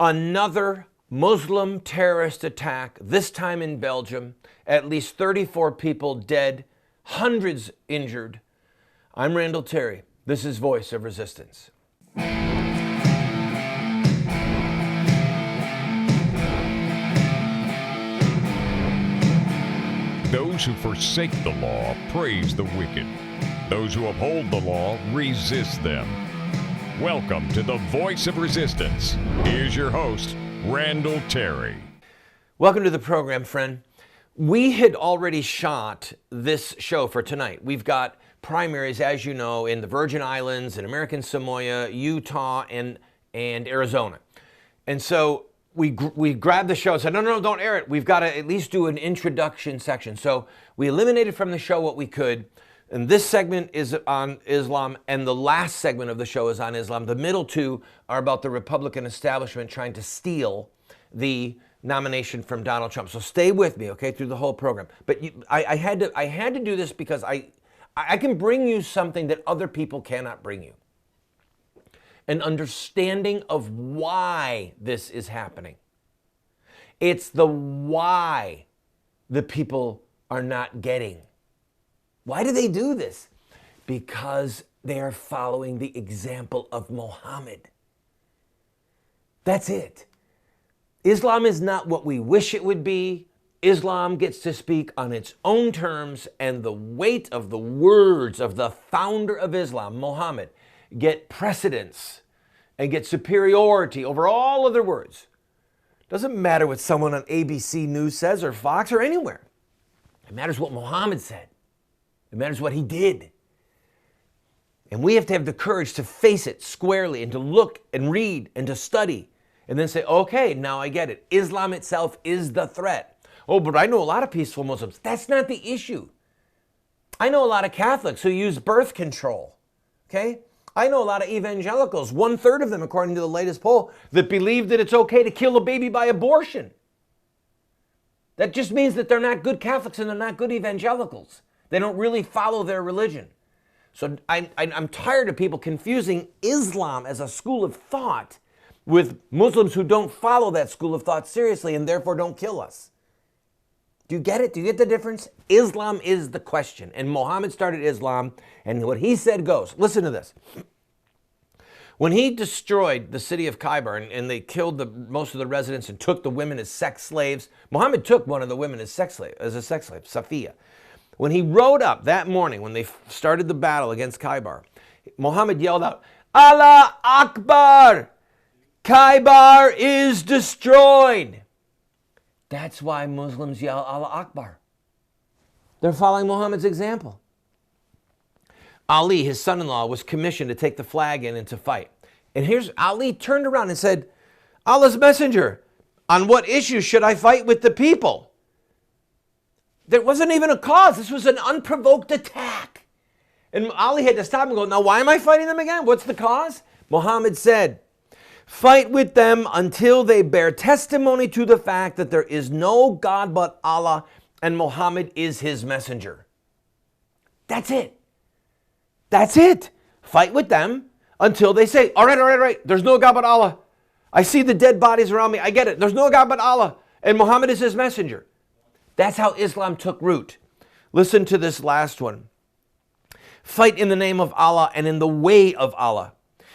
Another Muslim terrorist attack, this time in Belgium. At least 34 people dead, hundreds injured. I'm Randall Terry. This is Voice of Resistance. Those who forsake the law praise the wicked. Those who uphold the law resist them. Welcome to the Voice of Resistance. Here's your host, Randall Terry. Welcome to the program, friend. We had already shot this show for tonight. We've got primaries, as you know, in the Virgin Islands, in American Samoa, Utah, and Arizona. And so we grabbed the show and said, no, don't air it. We've got to at least do an introduction section. So we eliminated from the show what we could. And this segment is on Islam, and the last segment of the show is on Islam. The middle two are about the Republican establishment trying to steal the nomination from Donald Trump. So stay with me, okay, through the whole program. But I had to do this because I can bring you something that other people cannot bring you. An understanding of why this is happening. It's the why the people are not getting. Why do they do this? Because they are following the example of Muhammad. That's it. Islam is not what we wish it would be. Islam gets to speak on its own terms, and the weight of the words of the founder of Islam, Muhammad, get precedence and get superiority over all other words. Doesn't matter what someone on ABC News says or Fox or anywhere. It matters what Muhammad said. It matters what he did. And we have to have the courage to face it squarely and to look and read and to study and then say, okay, now I get it. Islam itself is the threat. Oh, but I know a lot of peaceful Muslims. That's not the issue. I know a lot of Catholics who use birth control, okay? I know a lot of evangelicals, 1/3 of them, according to the latest poll, that believe that it's okay to kill a baby by abortion. That just means that they're not good Catholics and they're not good evangelicals. They don't really follow their religion. So I'm tired of people confusing Islam as a school of thought with Muslims who don't follow that school of thought seriously and therefore don't kill us. Do you get it? Do you get the difference? Islam is the question. And Muhammad started Islam, and what he said goes. Listen to this. When he destroyed the city of Khaybar and they killed most of the residents and took the women as sex slaves, Muhammad took one of the women as a sex slave, Safiya. When he rode up that morning, when they started the battle against Khaybar, Muhammad yelled out, Allah Akbar! Khaybar is destroyed! That's why Muslims yell Allah Akbar. They're following Muhammad's example. Ali, his son-in-law, was commissioned to take the flag in and to fight. And here's Ali turned around and said, Allah's messenger, on what issue should I fight with the people? There wasn't even a cause. This was an unprovoked attack. And Ali had to stop and go, now why am I fighting them again? What's the cause? Muhammad said, fight with them until they bear testimony to the fact that there is no God but Allah and Muhammad is his messenger. That's it. That's it. Fight with them until they say, all right. There's no God but Allah. I see the dead bodies around me. I get it. There's no God but Allah and Muhammad is his messenger. That's how Islam took root. Listen to this last one. Fight in the name of Allah and in the way of Allah.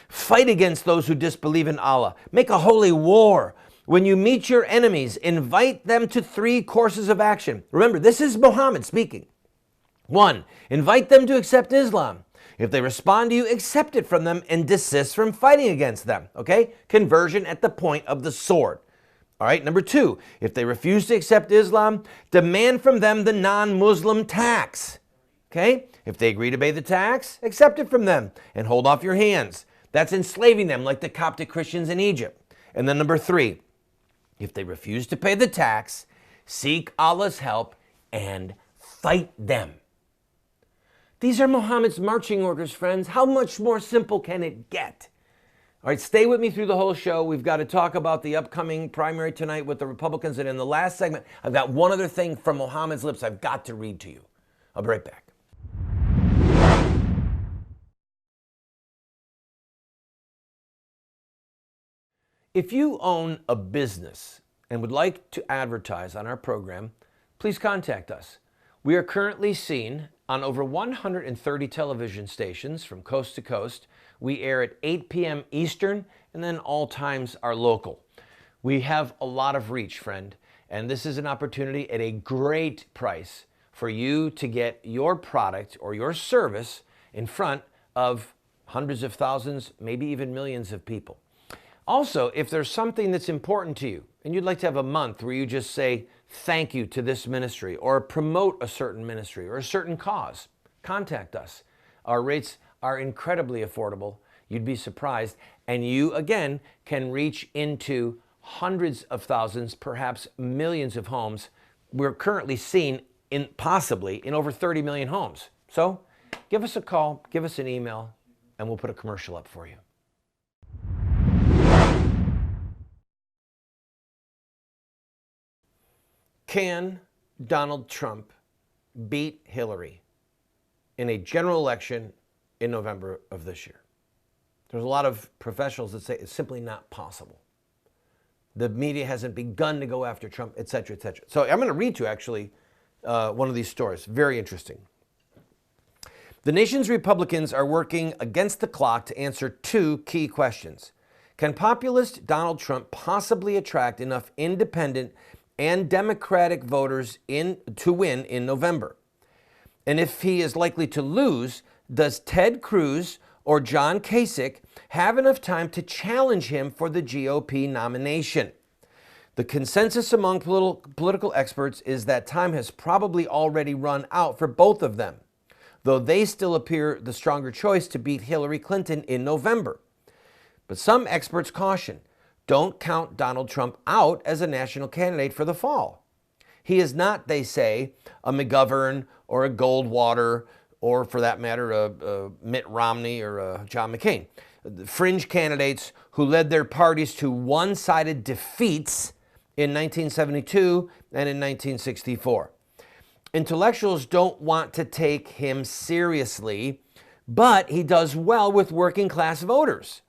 Fight against those who disbelieve in Allah. Make a holy war. When you meet your enemies, invite them to 3 courses of action. Remember, this is Muhammad speaking. 1, invite them to accept Islam. If they respond to you, accept it from them and desist from fighting against them. Okay? Conversion at the point of the sword. All right, number 2, if they refuse to accept Islam, demand from them the non-Muslim tax. Okay? If they agree to pay the tax, accept it from them and hold off your hands. That's enslaving them like the Coptic Christians in Egypt. And then number 3, if they refuse to pay the tax, seek Allah's help and fight them. These are Muhammad's marching orders, friends. How much more simple can it get? All right, stay with me through the whole show. We've got to talk about the upcoming primary tonight with the Republicans. And in the last segment, I've got one other thing from Muhammad's lips I've got to read to you. I'll be right back. If you own a business and would like to advertise on our program, please contact us. We are currently seen on over 130 television stations from coast to coast. We air at 8 p.m. Eastern, and then all times are local. We have a lot of reach, friend, and this is an opportunity at a great price for you to get your product or your service in front of hundreds of thousands, maybe even millions of people. Also, if there's something that's important to you and you'd like to have a month where you just say thank you to this ministry or promote a certain ministry or a certain cause, contact us. Our rates are incredibly affordable. You'd be surprised. And you, again, can reach into hundreds of thousands, perhaps millions of homes. We're currently seen possibly in over 30 million homes. So give us a call, give us an email, and we'll put a commercial up for you. Can Donald Trump beat Hillary in a general election in November of this year? There's a lot of professionals that say it's simply not possible. The media hasn't begun to go after Trump, et cetera, et cetera. So I'm going to read to you actually one of these stories. Very interesting. The nation's Republicans are working against the clock to answer two key questions. Can populist Donald Trump possibly attract enough independent and Democratic voters to win in November? And if he is likely to lose, does Ted Cruz or John Kasich have enough time to challenge him for the GOP nomination? The consensus among political experts is that time has probably already run out for both of them, though they still appear the stronger choice to beat Hillary Clinton in November. But some experts caution, don't count Donald Trump out as a national candidate for the fall. He is not, they say, a McGovern or a Goldwater or, for that matter, a Mitt Romney or a John McCain. The fringe candidates who led their parties to one-sided defeats in 1972 and in 1964. Intellectuals don't want to take him seriously, but he does well with working-class voters.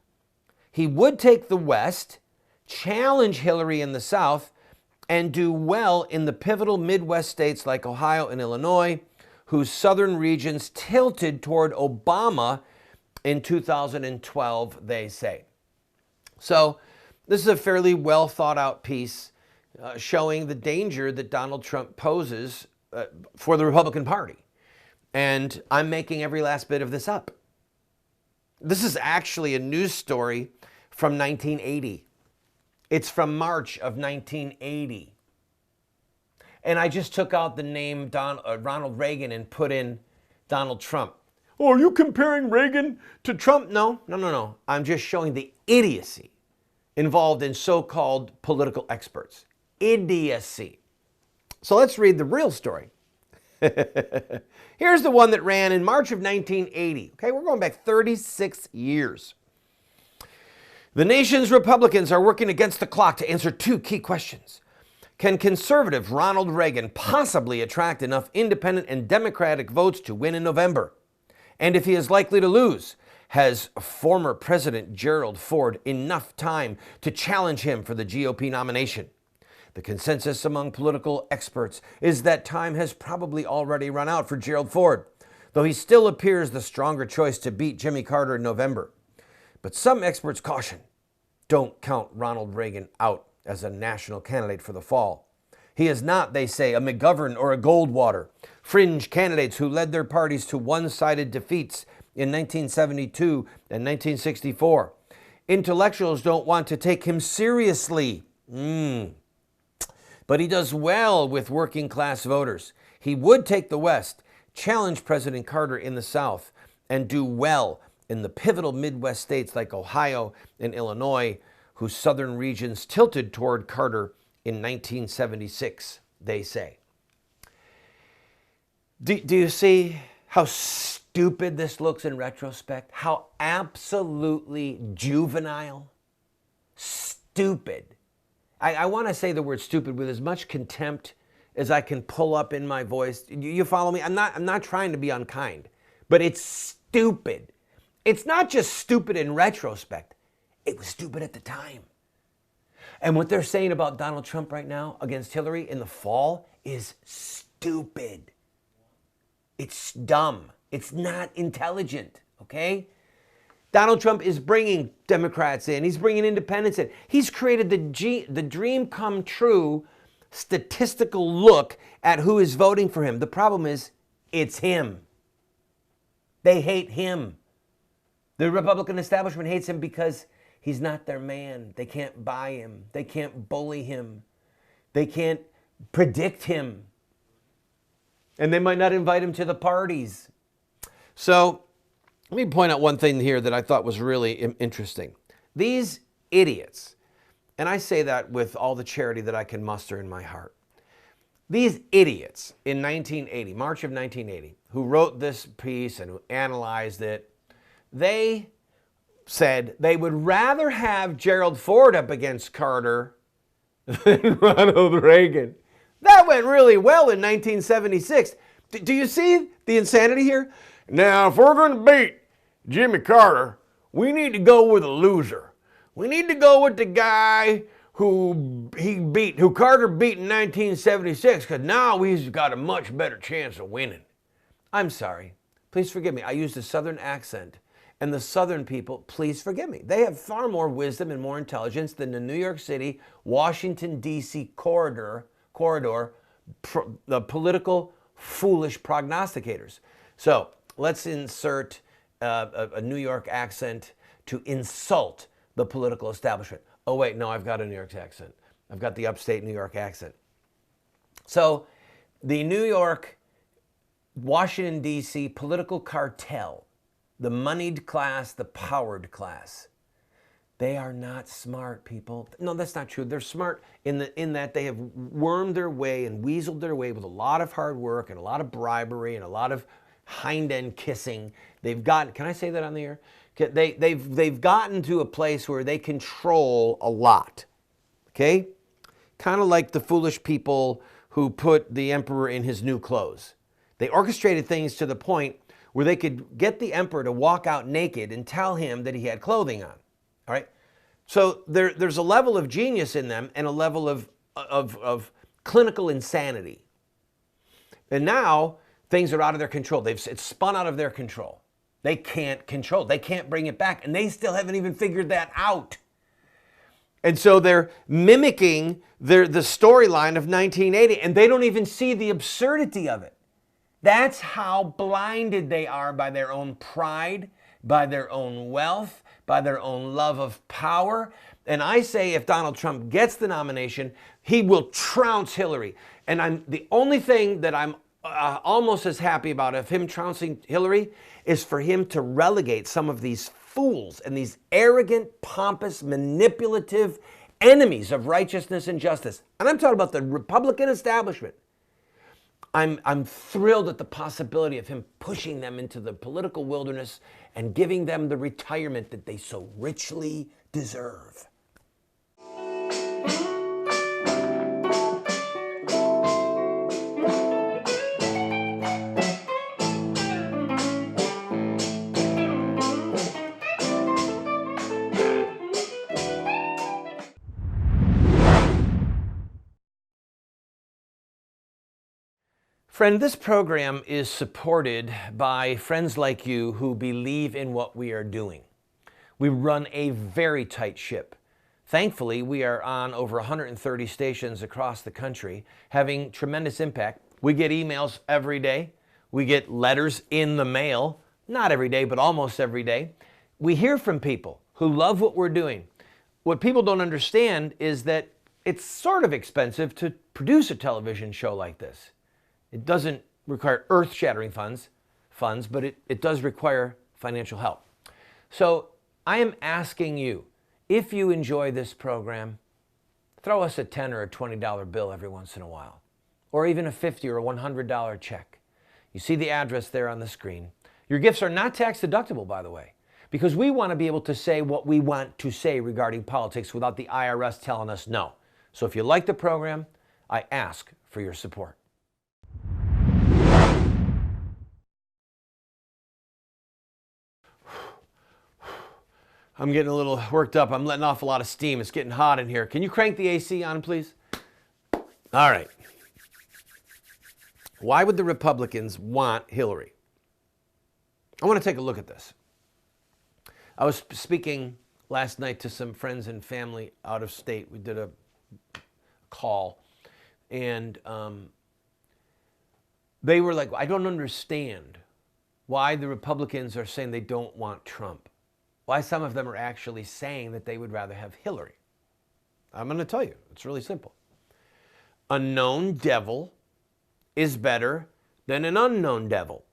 He would take the West, challenge Hillary in the South, and do well in the pivotal Midwest states like Ohio and Illinois, whose southern regions tilted toward Obama in 2012, they say. So this is a fairly well thought out piece showing the danger that Donald Trump poses for the Republican Party. And I'm making every last bit of this up. This is actually a news story from 1980. It's from March of 1980. And I just took out the name Ronald Reagan and put in Donald Trump. Oh, are you comparing Reagan to Trump? No. I'm just showing the idiocy involved in so-called political experts. Idiocy. So let's read the real story. Here's the one that ran in March of 1980. Okay, we're going back 36 years. The nation's Republicans are working against the clock to answer two key questions. Can conservative Ronald Reagan possibly attract enough independent and Democratic votes to win in November? And if he is likely to lose, has former President Gerald Ford enough time to challenge him for the GOP nomination? The consensus among political experts is that time has probably already run out for Gerald Ford, though he still appears the stronger choice to beat Jimmy Carter in November. But some experts caution, don't count Ronald Reagan out as a national candidate for the fall. He is not, they say, a McGovern or a Goldwater, fringe candidates who led their parties to one-sided defeats in 1972 and 1964. Intellectuals don't want to take him seriously. But he does well with working-class voters. He would take the West, challenge President Carter in the South, and do well in the pivotal Midwest states like Ohio and Illinois, whose southern regions tilted toward Carter in 1976, they say. Do you see how stupid this looks in retrospect? How absolutely juvenile? Stupid. I want to say the word stupid with as much contempt as I can pull up in my voice. You follow me? I'm not trying to be unkind, but it's stupid. It's not just stupid in retrospect. It was stupid at the time. And what they're saying about Donald Trump right now against Hillary in the fall is stupid. It's dumb. It's not intelligent, okay? Donald Trump is bringing Democrats in. He's bringing independents in. He's created the dream come true statistical look at who is voting for him. The problem is, it's him. They hate him. The Republican establishment hates him because he's not their man. They can't buy him. They can't bully him. They can't predict him. And they might not invite him to the parties. So let me point out one thing here that I thought was really interesting. These idiots, and I say that with all the charity that I can muster in my heart, these idiots in 1980, March of 1980, who wrote this piece and who analyzed it, they said they would rather have Gerald Ford up against Carter than Ronald Reagan. That went really well in 1976. Do you see the insanity here? Now, if we're going to beat Jimmy Carter, we need to go with a loser. We need to go with the guy who Carter beat in 1976, because now he's got a much better chance of winning. I'm sorry. Please forgive me. I used a Southern accent. And the Southern people, please forgive me. They have far more wisdom and more intelligence than the New York City, Washington, D.C. corridor, the political foolish prognosticators. So let's insert a New York accent to insult the political establishment. Oh, wait, no, I've got a New York accent. I've got the upstate New York accent. So the New York, Washington, D.C. political cartel, the moneyed class, the powered class, they are not smart people. No, that's not true. They're smart in that they have wormed their way and weaseled their way with a lot of hard work and a lot of bribery and a lot of hind end kissing. They've gotten, can I say that on the air? They've gotten to a place where they control a lot, okay? Kind of like the foolish people who put the emperor in his new clothes. They orchestrated things to the point where they could get the emperor to walk out naked and tell him that he had clothing on. All right? So there's a level of genius in them and a level of clinical insanity. And now things are out of their control. It's spun out of their control. They can't control. They can't bring it back. And they still haven't even figured that out. And so they're mimicking the storyline of 1980, and they don't even see the absurdity of it. That's how blinded they are by their own pride, by their own wealth, by their own love of power. And I say if Donald Trump gets the nomination, he will trounce Hillary. And the only thing that I'm almost as happy about of him trouncing Hillary is for him to relegate some of these fools and these arrogant, pompous, manipulative enemies of righteousness and justice. And I'm talking about the Republican establishment. I'm thrilled at the possibility of him pushing them into the political wilderness and giving them the retirement that they so richly deserve. Friend, this program is supported by friends like you who believe in what we are doing. We run a very tight ship. Thankfully, we are on over 130 stations across the country, having tremendous impact. We get emails every day. We get letters in the mail, not every day, but almost every day. We hear from people who love what we're doing. What people don't understand is that it's sort of expensive to produce a television show like this. It doesn't require earth-shattering funds, but it does require financial help. So I am asking you, if you enjoy this program, throw us a $10 or a $20 bill every once in a while, or even a $50 or a $100 check. You see the address there on the screen. Your gifts are not tax deductible, by the way, because we want to be able to say what we want to say regarding politics without the IRS telling us no. So if you like the program, I ask for your support. I'm getting a little worked up. I'm letting off a lot of steam. It's getting hot in here. Can you crank the AC on, please? All right. Why would the Republicans want Hillary? I want to take a look at this. I was speaking last night to some friends and family out of state. We did a call, and they were like, I don't understand why the Republicans are saying they don't want Trump. Why some of them are actually saying that they would rather have Hillary. I'm going to tell you. It's really simple. A known devil is better than an unknown devil.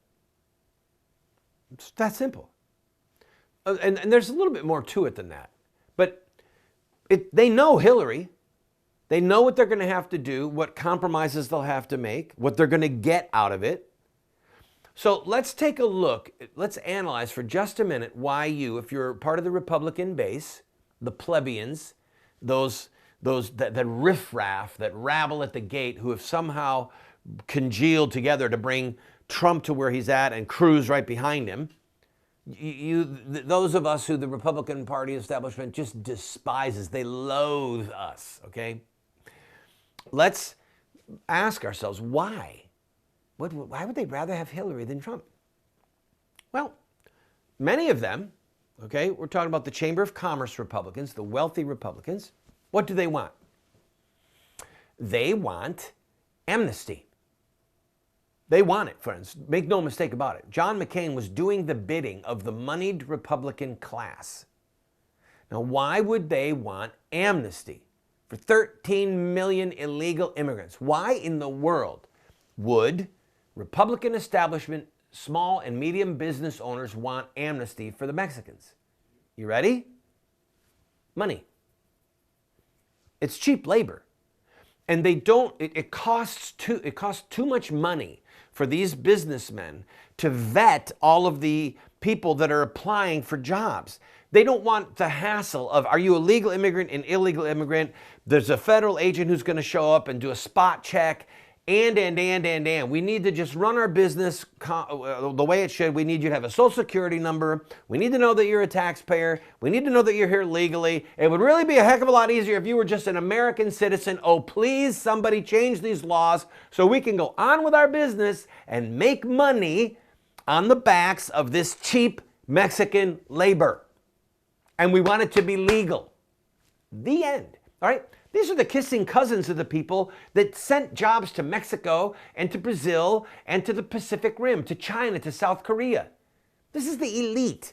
It's that simple. And there's a little bit more to it than that. But they know Hillary. They know what they're going to have to do, what compromises they'll have to make, what they're going to get out of it. So let's take a look. Let's analyze for just a minute why you, if you're part of the Republican base, the plebeians, that riffraff, that rabble at the gate, who have somehow congealed together to bring Trump to where he's at and Cruz right behind him. Those of us who the Republican Party establishment just despises, they loathe us, okay? Let's ask ourselves, why? Why would they rather have Hillary than Trump? Well, many of them, okay, we're talking about the Chamber of Commerce Republicans, the wealthy Republicans. What do they want? They want amnesty. They want it, friends. Make no mistake about it. John McCain was doing the bidding of the moneyed Republican class. Now, why would they want amnesty for 13 million illegal immigrants? Why in the world would Republican establishment, small and medium business owners want amnesty for the Mexicans? You ready? Money. It's cheap labor. And they don't, it costs too much money for these businessmen to vet all of the people that are applying for jobs. They don't want the hassle of, are you a legal immigrant, an illegal immigrant? There's a federal agent who's going to show up and do a spot check. And. We need to just run our business the way it should. We need you to have a social security number. We need to know that you're a taxpayer. We need to know that you're here legally. It would really be a heck of a lot easier if you were just an American citizen. Oh, please, somebody change these laws so we can go on with our business and make money on the backs of this cheap Mexican labor. And we want it to be legal. The end. All right? These are the kissing cousins of the people that sent jobs to Mexico and to Brazil and to the Pacific Rim, to China, to South Korea. This is the elite.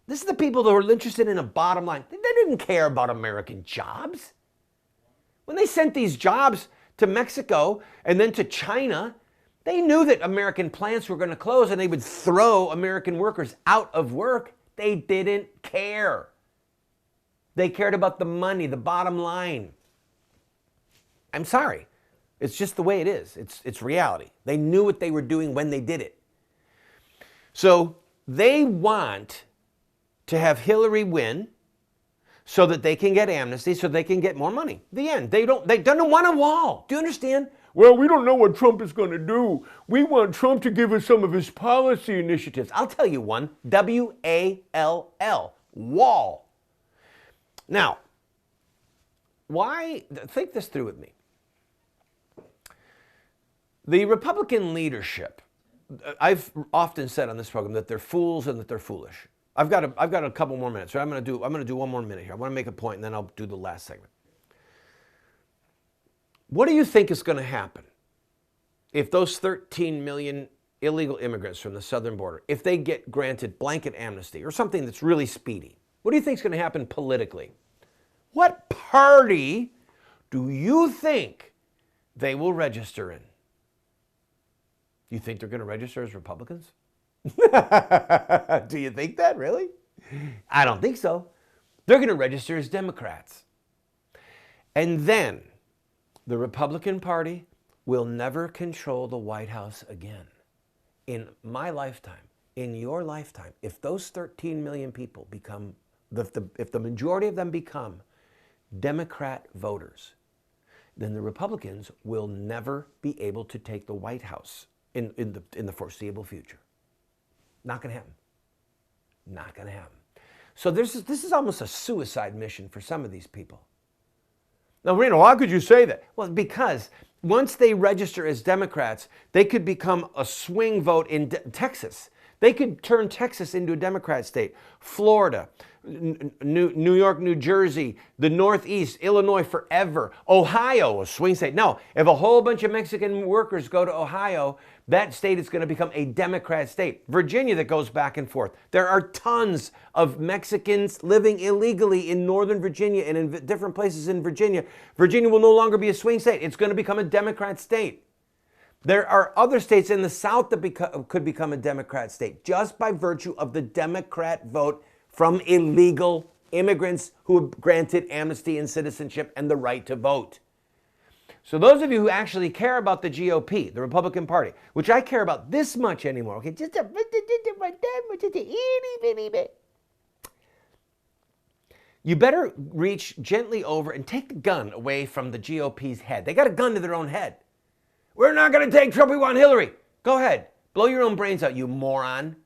This is the people that were interested in a bottom line. They didn't care about American jobs. When they sent these jobs to Mexico and then to China, they knew that American plants were going to close and they would throw American workers out of work. They didn't care. They cared about the money, the bottom line. I'm sorry. It's just the way it is. It's reality. They knew what they were doing when they did it. So they want to have Hillary win so that they can get amnesty, so they can get more money. The end. They don't want a wall. Do you understand? Well, we don't know what Trump is going to do. We want Trump to give us some of his policy initiatives. I'll tell you one. W-A-L-L. Wall. Now, why? Think this through with me. The Republican leadership, I've often said on this program that they're fools and that they're foolish. I've got a couple more minutes. So I'm going to do one more minute here. I want to make a point and then I'll do the last segment. What do you think is going to happen if those 13 million illegal immigrants from the southern border, if they get granted blanket amnesty or something that's really speedy? What do you think is going to happen politically? What party do you think they will register in? You think they're going to register as Republicans? Do you think that, really? I don't think so. They're going to register as Democrats. And then the Republican Party will never control the White House again. In my lifetime, in your lifetime, if those 13 million people become, if the majority of them become Democrat voters, then the Republicans will never be able to take the White House in the foreseeable future. Not going to happen. Not going to happen. So this is almost a suicide mission for some of these people. Now, Randall, how could you say that? Well, because once they register as Democrats, they could become a swing vote in Texas. They could turn Texas into a Democrat state. Florida, New York, New Jersey, the Northeast, Illinois forever. Ohio, a swing state. No, if a whole bunch of Mexican workers go to Ohio, that state is going to become a Democrat state. Virginia, that goes back and forth. There are tons of Mexicans living illegally in Northern Virginia and in different places in Virginia. Virginia will no longer be a swing state. It's going to become a Democrat state. There are other states in the South that could become a Democrat state just by virtue of the Democrat vote from illegal immigrants who have granted amnesty and citizenship and the right to vote. So those of you who actually care about the GOP, the Republican Party, which I care about this much anymore, okay, just a itty bitty bit. You better reach gently over and take the gun away from the GOP's head. They got a gun to their own head. We're not going to take Trump, we want Hillary. Go ahead. Blow your own brains out, you moron.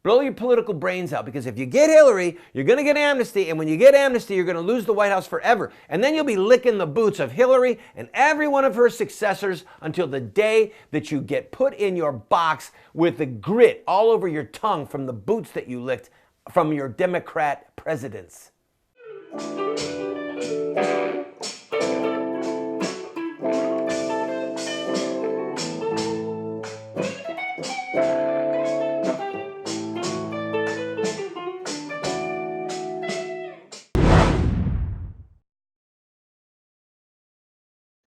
Blow your political brains out, because if you get Hillary, you're going to get amnesty, and when you get amnesty, you're going to lose the White House forever. And then you'll be licking the boots of Hillary and every one of her successors until the day that you get put in your box with the grit all over your tongue from the boots that you licked from your Democrat presidents.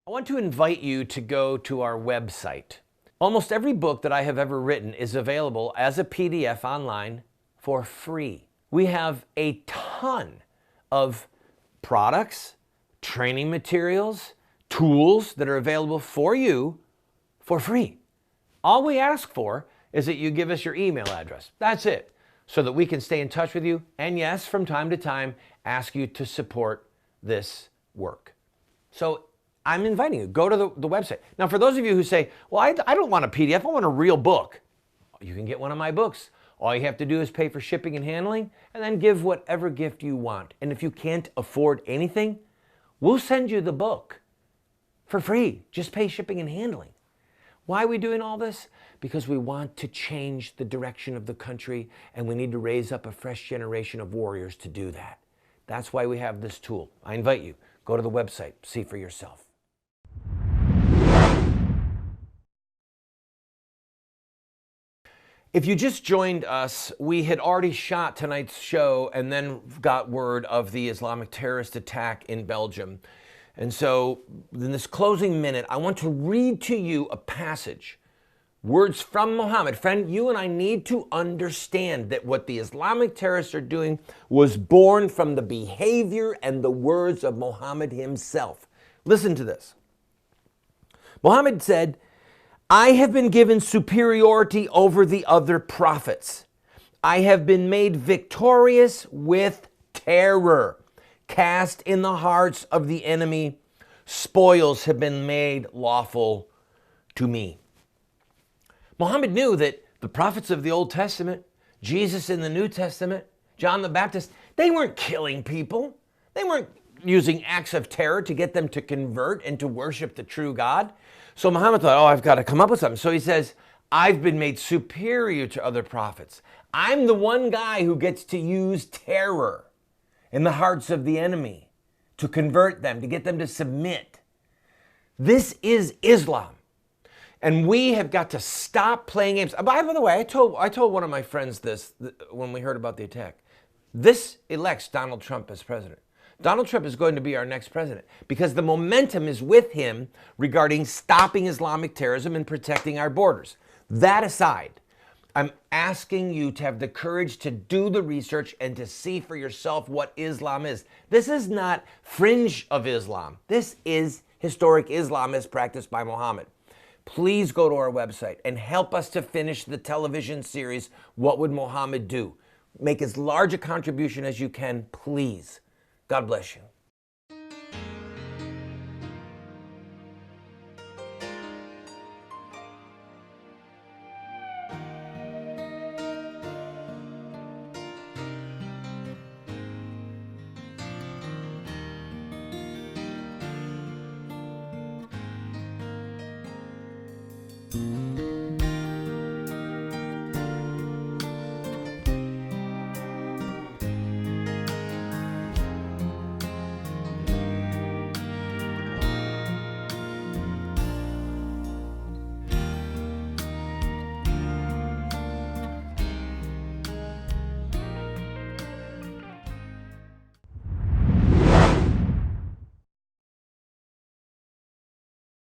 I want to invite you to go to our website. Almost every book that I have ever written is available as a PDF online for free. We have a ton of products, training materials, tools that are available for you for free. All we ask for is that you give us your email address. That's it, so that we can stay in touch with you, and yes, from time to time, ask you to support this work. So I'm inviting you, go to the website. Now, for those of you who say, well, I don't want a PDF, I want a real book. You can get one of my books. All you have to do is pay for shipping and handling, and then give whatever gift you want. And if you can't afford anything, we'll send you the book for free. Just pay shipping and handling. Why are we doing all this? Because we want to change the direction of the country, and we need to raise up a fresh generation of warriors to do that. That's why we have this tool. I invite you, go to the website, see for yourself. If you just joined us, we had already shot tonight's show and then got word of the Islamic terrorist attack in Belgium. And so in this closing minute, I want to read to you a passage, words from Muhammad. Friend, you and I need to understand that what the Islamic terrorists are doing was born from the behavior and the words of Muhammad himself. Listen to this. Muhammad said, I have been given superiority over the other prophets. I have been made victorious with terror cast in the hearts of the enemy. Spoils have been made lawful to me. Muhammad knew that the prophets of the Old Testament, Jesus in the New Testament, John the Baptist, they weren't killing people. They weren't using acts of terror to get them to convert and to worship the true God. So Muhammad thought, I've got to come up with something. So he says, I've been made superior to other prophets. I'm the one guy who gets to use terror in the hearts of the enemy to convert them, to get them to submit. This is Islam. And we have got to stop playing games. By the way, I told one of my friends this when we heard about the attack. This elects Donald Trump as president. Donald Trump is going to be our next president because the momentum is with him regarding stopping Islamic terrorism and protecting our borders. That aside, I'm asking you to have the courage to do the research and to see for yourself what Islam is. This is not fringe of Islam. This is historic Islam as practiced by Muhammad. Please go to our website and help us to finish the television series, What Would Muhammad Do? Make as large a contribution as you can, please. God bless you.